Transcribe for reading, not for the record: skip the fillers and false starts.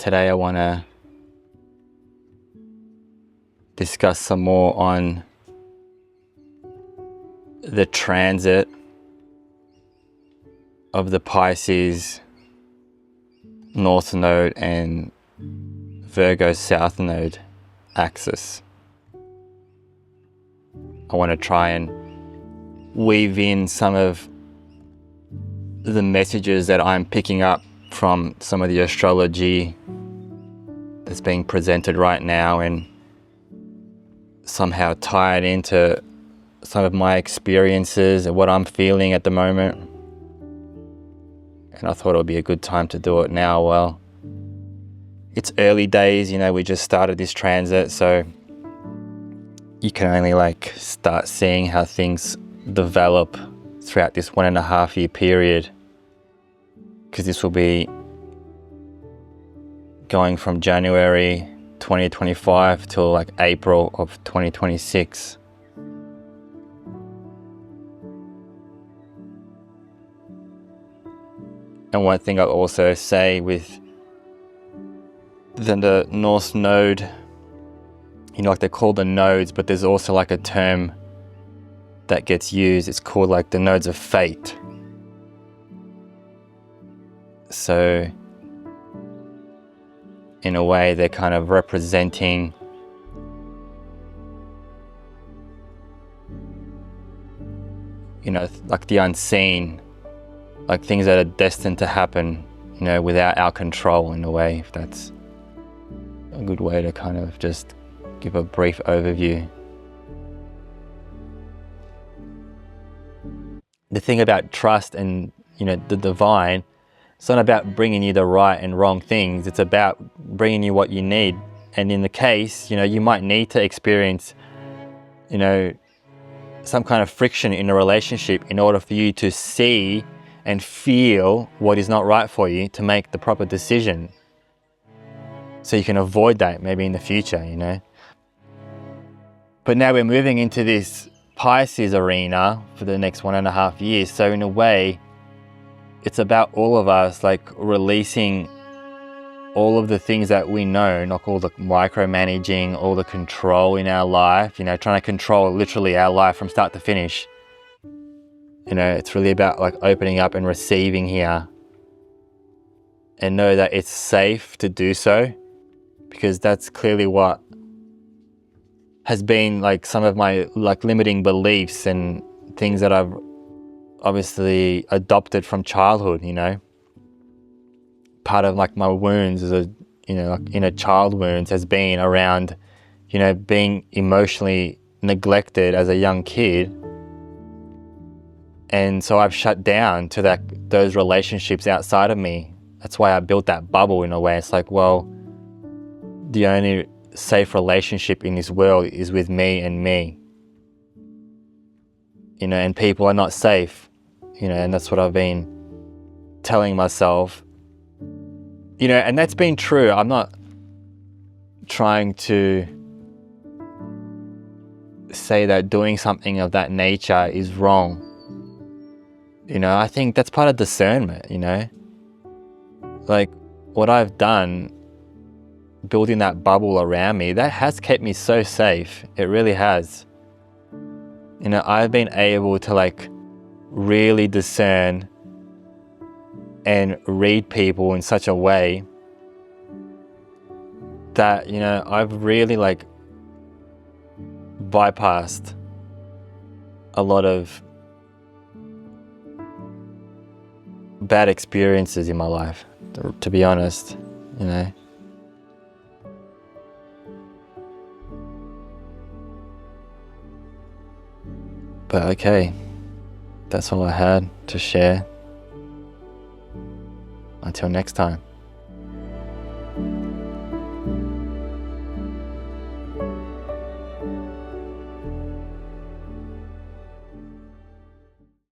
today I want to discuss some more on the transit of the Pisces North Node and Virgo South Node axis. I want to try and weave in some of the messages that I'm picking up from some of the astrology that's being presented right now and somehow tie it into some of my experiences and what I'm feeling at the moment. And I thought it would be a good time to do it now. Well, it's early days, we just started this transit, so you can only start seeing how things develop throughout this 1.5 year period, because this will be going from January 2025 till April of 2026. And one thing I'll also say with the North Node, they're called the nodes, but there's also a term that gets used. It's called the nodes of fate. So in a way, they're kind of representing the unseen, things that are destined to happen, without our control, in a way, if that's a good way to kind of just give a brief overview. The thing about trust and, the divine, it's not about bringing you the right and wrong things. It's about bringing you what you need. And in the case, you might need to experience, some kind of friction in a relationship in order for you to see and feel what is not right for you to make the proper decision. So you can avoid that maybe in the future, But now we're moving into this Pisces arena for the next 1.5 years. So in a way, it's about all of us releasing all of the things that we know, all the micromanaging, all the control in our life, trying to control literally our life from start to finish. It's really about opening up and receiving here, and know that it's safe to do so, because that's clearly what has been some of my limiting beliefs and things that I've obviously adopted from childhood. Part of my wounds as inner child wounds has been around being emotionally neglected as a young kid. And so I've shut down to those relationships outside of me. That's why I built that bubble in a way. It's well, the only safe relationship in this world is with me and me. And people are not safe, and that's what I've been telling myself. And that's been true. I'm not trying to say that doing something of that nature is wrong. I think that's part of discernment, what I've done, building that bubble around me, that has kept me so safe. It really has. I've been able to really discern and read people in such a way that, I've really bypassed a lot of bad experiences in my life, to be honest, But okay, that's all I had to share. Until next time.